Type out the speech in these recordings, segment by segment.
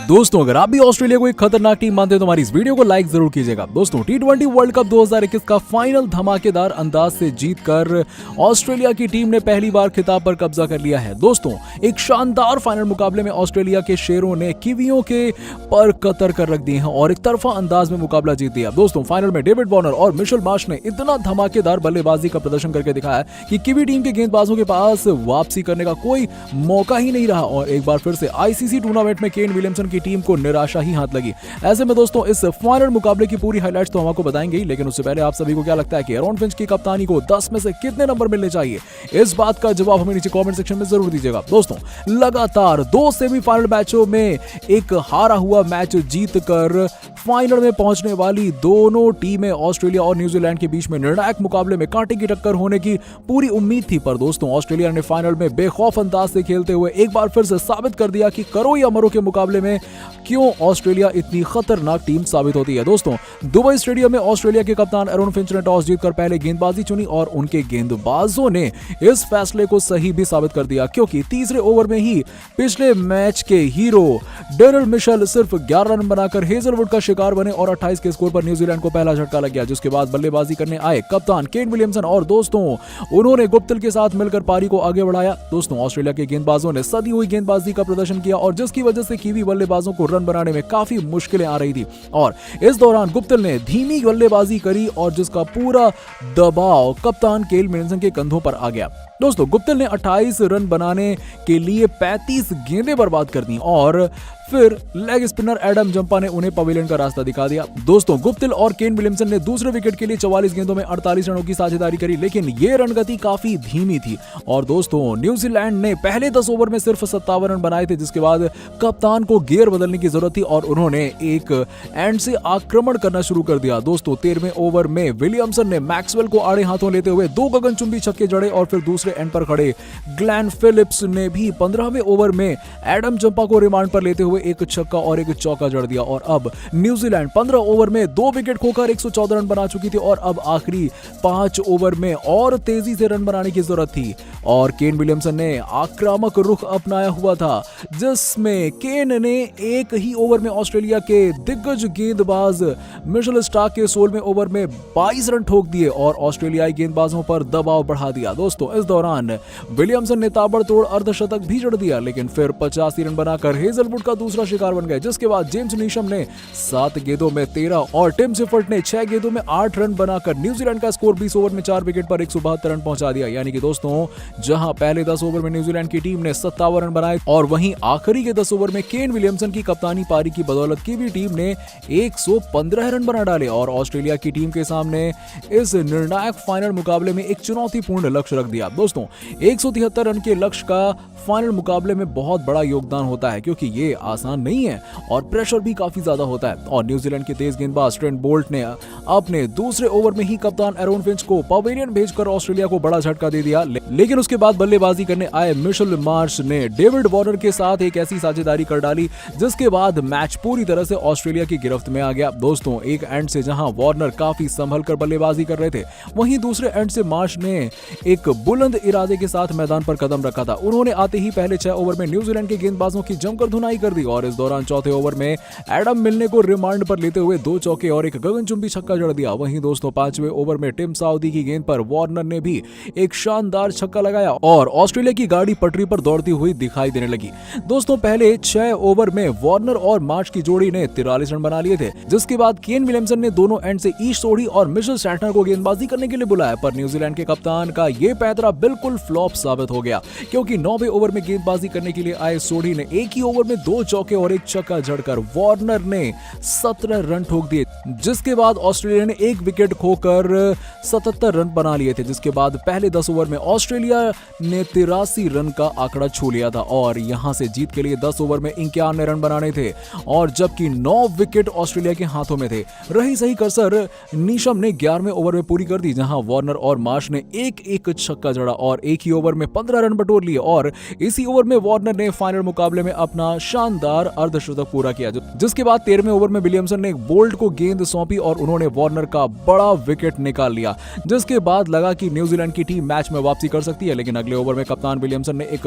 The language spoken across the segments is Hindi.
दोस्तों, अगर आप भी ऑस्ट्रेलिया को एक खतरनाक टीम मानते हैं तो हमारी इस वीडियो को लाइक जरूर कीजिएगा। दोस्तों, टी20 वर्ल्ड कप 2021 का फाइनल धमाकेदार अंदाज से जीतकर ऑस्ट्रेलिया की टीम ने पहली बार खिताब पर कब्जा कर लिया है। दोस्तों, एक शानदार फाइनल मुकाबले में ऑस्ट्रेलिया के शेरों ने कीवियों के पर कतर कर रख दिए हैं और एक तरफा अंदाज में मुकाबला जीत दिया। दोस्तों, फाइनल में डेविड वॉर्नर और मिशेल मार्श ने इतना धमाकेदार बल्लेबाजी का प्रदर्शन करके दिखाया कि कीवी टीम के गेंदबाजों के पास वापसी करने का कोई मौका ही नहीं रहा और एक बार फिर से आईसीसी टूर्नामेंट में केन विलियमसन की टीम को निराशा ही हाथ लगी। ऐसे में दोस्तों, इस फाइनल मुकाबले की पूरी हाइलाइट्स तो हम आपको बताएंगे ही, लेकिन उससे पहले आप सभी को क्या लगता है कि एरॉन फिंच की कप्तानी को 10 में से कितने नंबर मिलने चाहिए? इस बात का जवाब हमें नीचे कमेंट सेक्शन में जरूर दीजिएगा। दोस्तों, लगातार 2 सेमीफाइनल मैचों में एक हारा हुआ मैच जीतकर फाइनल में पहुंचने वाली दोनों टीमें ऑस्ट्रेलिया और न्यूजीलैंड के बीच में निर्णायक मुकाबले में कांटे की टक्कर होने की पूरी उम्मीद थी। पर दोस्तों, ऑस्ट्रेलिया ने फाइनल में बेखौफ अंदाज से खेलते हुए एक बार फिर से साबित कर दिया कि करो या मरो के मुकाबले में क्यों ऑस्ट्रेलिया इतनी खतरनाक टीम साबित होती है। दोस्तों, दुबई स्टेडियम में ऑस्ट्रेलिया के कप्तान एरॉन फिंच ने टॉस जीतकर पहले गेंदबाजी चुनी और उनके गेंदबाजों ने इस फैसले को सही भी साबित कर दिया, क्योंकि तीसरे ओवर में ही पिछले मैच के हीरो डेरिल मिशेल सिर्फ 11 रन बनाकर हेजलवुड का शिकार बने और 28 के स्कोर पर न्यूजीलैंड को पहला झटका लग गया, जिसके बाद बल्लेबाजी करने आए कप्तान केन विलियमसन और दोस्तों उन्होंने गुप्तिल के साथ मिलकर पारी को आगे बढ़ाया। दोस्तों, ऑस्ट्रेलिया के गेंदबाजों ने सदी हुई गेंदबाजी का प्रदर्शन किया और जिसकी वजह से कीवी बल्लेबाजों को रन बनाने में काफी मुश्किलें आ रही थी और इस दौरान गुप्तिल ने धीमी बल्लेबाजी करी और जिसका पूरा दबाव कप्तान केन विलियमसन के कंधों पर आ गया। दोस्तों, गुप्तिल ने 28 रन बनाने के लिए 35 गेंदें बर्बाद कर दी और फिर लेग स्पिनर एडम जंपा ने उन्हें पवेलियन का रास्ता दिखा दिया। दोस्तों, गुप्तिल और केन विलियमसन ने दूसरे विकेट के लिए 44 गेंदों में 48 रनों की साझेदारी करी, लेकिन ये रणगति काफी धीमी थी और दोस्तों न्यूजीलैंड ने पहले 10 ओवर में सिर्फ 57 रन बनाए थे, जिसके बाद कप्तान को गियर बदलने की जरूरत थी और उन्होंने एक एंड से आक्रमण करना शुरू कर दिया। दोस्तों, 13वें ओवर में विलियमसन ने मैक्सवेल को आड़े हाथों लेते हुए 2 गगनचुंबी छक्के जड़े और फिर दूसरे एंड पर खड़े ग्लेन फिलिप्स ने भी 15वें ओवर में एडम जंपा को रिमांड पर लेते हुए एक छक्का और एक चौका जड़ दिया और अब न्यूजीलैंड 15 ओवर में 2 विकेट खोकर 114 रन बना चुकी थी और अब आखिरी 5 ओवर में और तेजी से रन बनाने की जरूरत थी और केन विलियमसन ने आक्रामक रुख अपनाया हुआ था, जिसमें केन ने एक ही ओवर में ऑस्ट्रेलिया के दिग्गज गेंदबाज मिशेल स्टार्क के 16वें ओवर में 22 रन ठोक दिए और ऑस्ट्रेलियाई गेंदबाजों पर दबाव बढ़ा दिया। दोस्तों, इस दौरान विलियमसन ने ताबड़तोड़ अर्धशतक भी जड़ दिया, लेकिन फिर 85 रन बनाकर हेजलवुड का दूसरा शिकार बन गए, जिसके बाद जेम्स नीशम ने 7 गेंदों में 13 और टिम सिफर्ट ने 6 गेंदों में 8 रन बनाकर न्यूजीलैंड का स्कोर 20 ओवर में 4 विकेट पर 172 रन पहुंचा दिया। यानी कि दोस्तों, जहां पहले 10 ओवर में न्यूजीलैंड की टीम ने 57 रन बनाए और वहीं आखिरी के 10 ओवर में केन विलियमसन की कप्तानी पारी की बदौलत कीवी टीम ने 115 रन बना डाले और ऑस्ट्रेलिया की टीम के सामने इस निर्णायक फाइनल मुकाबले में एक चुनौतीपूर्ण लक्ष्य रख दिया। दोस्तों, 173 रन के लक्ष्य का फाइनल मुकाबले में बहुत बड़ा योगदान होता है, क्योंकि ये आसान नहीं है और प्रेशर भी काफी ज्यादा होता है और न्यूजीलैंड के तेज गेंदबाज ट्रेंट बोल्ट ने अपने दूसरे ओवर में ही कप्तान एरॉन फिंच को पवेलियन भेजकर ऑस्ट्रेलिया को बड़ा झटका दे दिया। लेकिन उसके बाद बल्लेबाजी करने आए मिशेल मार्श ने डेविड वॉर्नर के साथ एक ऐसी साझेदारी कर डाली जिसके बाद मैच पूरी तरह से ऑस्ट्रेलिया की गिरफ्त में आ गया। दोस्तों, एक एंड से जहां वॉर्नर काफी संभल कर बल्लेबाजी कर रहे थे, वहीं दूसरे एंड से मार्श ने एक बुलंद इरादे के साथ मैदान पर कदम रखा था। उन्होंने आते ही पहले 6 ओवर में न्यूजीलैंड के गेंदबाजों की जमकर धुनाई कर दी और इस दौरान चौथे ओवर में एडम मिलने को रिमांड पर लेते हुए 2 चौके और एक गगनचुंबी छक्का जड़ दिया। वहीं दोस्तों, 5वें ओवर में टिम साउदी की गेंद पर वार्नर ने भी एक शानदार छक्का लगाया और ऑस्ट्रेलिया की गाड़ी पटरी पर दौड़ती हुई दिखाई देने लगी। दोस्तों, पहले 6 ओवर में वार्नर और मार्श की जोड़ी ने 43 रन बना लिए थे, जिसके बाद केन विलियमसन ने दोनों एंड से ईश सोढ़ी और मिशेल सैंटनर को गेंदबाजी करने के लिए बुलाया, पर न्यूजीलैंड के कप्तान का यह पैंतरा बिल्कुल फ्लॉप साबित हो गया, क्योंकि 9वें ओवर में गेंदबाजी करने के लिए आए सोढ़ी ने एक ही ओवर में 2 चौके और एक छक्का जड़कर वार्नर ने 17 रन ठोक दिए, जिसके बाद ऑस्ट्रेलिया ने एक विकेट खोकर 77 रन बना लिए थे, जिसके बाद पहले 10 ओवर में ऑस्ट्रेलिया ने 83 रन का आंकड़ा छू लिया था और यहां से जीत के लिए 10 ओवर में 51 रन बनाने थे और जबकि 9 विकेट ऑस्ट्रेलिया के हाथों में थे। रही सही कसर नीशम ने 11वें ओवर में पूरी कर दी, जहां वार्नर और मार्श ने एक छक्का जड़ा और एक ही ओवर में 15 रन बटोर लिए और इसी ओवर में वार्नर ने फाइनल मुकाबले में अपना शानदार शानदार अर्धशतक पूरा किया, जिसके बाद 13वें ओवर में विलियमसन ने एक बोल्ट को गेंद सौंपी और उन्होंने वार्नर का बड़ा विकेट निकाल लिया, जिसके बाद लगा कि न्यूजीलैंड की टीम मैच में वापसी कर सकती है। लेकिन अगले ओवर में कप्तान विलियमसन ने एक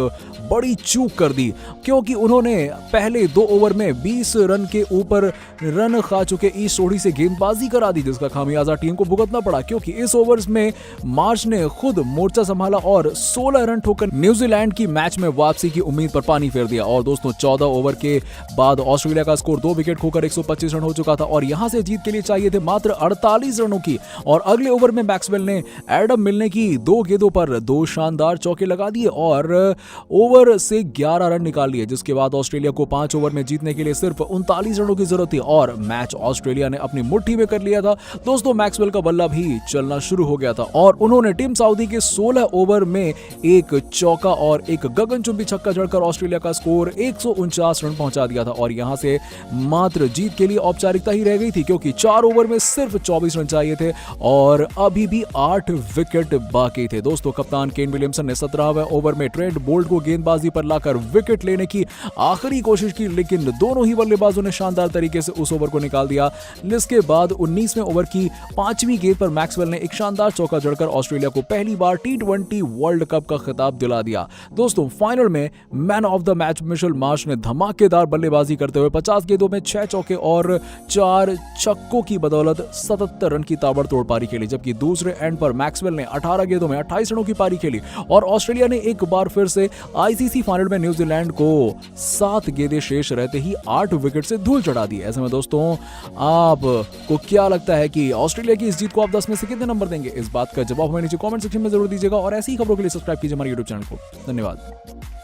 बड़ी चूक कर दी, क्योंकि उन्होंने पहले 2 ओवर में 20 रन के ऊपर रन खा चुके ईस्ट सोढ़ी से गेंदबाजी करा दी, जिसका खामियाजा टीम को भुगतना पड़ा, क्योंकि इस ओवर्स में मार्श ने खुद मोर्चा संभाला और 16 रन ठोकर न्यूजीलैंड की मैच में वापसी की उम्मीद पर पानी फेर दिया। और दोस्तों 14 ओवर के बाद ऑस्ट्रेलिया का स्कोर 2 विकेट खोकर 125 रन हो चुका था और यहां से जीत के लिए चाहिए थे मात्र 48 रनों की। और अगले ओवर में मैक्सवेल ने एडम मिलने की 2 गेंदों पर 2 शानदार चौके लगा दिए और ओवर से 11 रन निकाल लिए, जिसके बाद ऑस्ट्रेलिया को 5 ओवर में जीतने के लिए सिर्फ 39 रनों की जरूरत थी और मैच ऑस्ट्रेलिया ने अपनी मुट्ठी में कर लिया था। दोस्तों मैक्सवेल का बल्ला भी चलना शुरू हो गया था और उन्होंने टिम साउदी के 16 ओवर में एक चौका और एक गगनचुंबी छक्का जड़कर ऑस्ट्रेलिया का स्कोर 149 रन पहुंचा दिया था। और यहां से मात्र जीत के लिए औपचारिकता ही रह गई थी, क्योंकि 4 ओवर में सिर्फ 24 रन चाहिए थे और अभी भी 8 विकेट बाकी थे। दोस्तों कप्तान केन विलियमसन ने 17वें ओवर में ट्रेंट बोल्ट को गेंदबाजी पर लाकर विकेट लेने की आखिरी कोशिश की, लेकिन दोनों ही बल्लेबाजों ने शानदार तरीके से उस ओवर को निकाल दिया। जिसके बाद 19वें ओवर की 5वीं गेंद पर मैक्सवेल ने एक शानदार चौका जड़कर ऑस्ट्रेलिया को पहली बार T20 वर्ल्ड कप का खिताब दिला दिया। दोस्तों फाइनल में man of the match Mitchell Marsh ने धमाकेदार बल्लेबाजी करते हुए 50 गेंदों में 6 चौके और 4 छक्कों की बदौलत 77 रन की ताबड़तोड़ पारी खेली, जबकि दूसरे एंड पर मैक्सवेल ने 18 गेंदों में 28 रनों की पारी खेली और ऑस्ट्रेलिया ने एक बार फिर से आईसीसी फाइनल में न्यूजीलैंड को 7 गेंदें शेष रहते ही 8 विकेट से धूल चढ़ा दी। ऐसे में दोस्तों आपको क्या लगता है कि ऑस्ट्रेलिया की इस जीत को आप 10 में से कितने नंबर देंगे? इस बात का जवाब हमें नीचे कमेंट सेक्शन में जरूर दीजिएगा और ऐसी ही खबरों के लिए सब्सक्राइब कीजिए हमारे यूट्यूब चैनल को। धन्यवाद।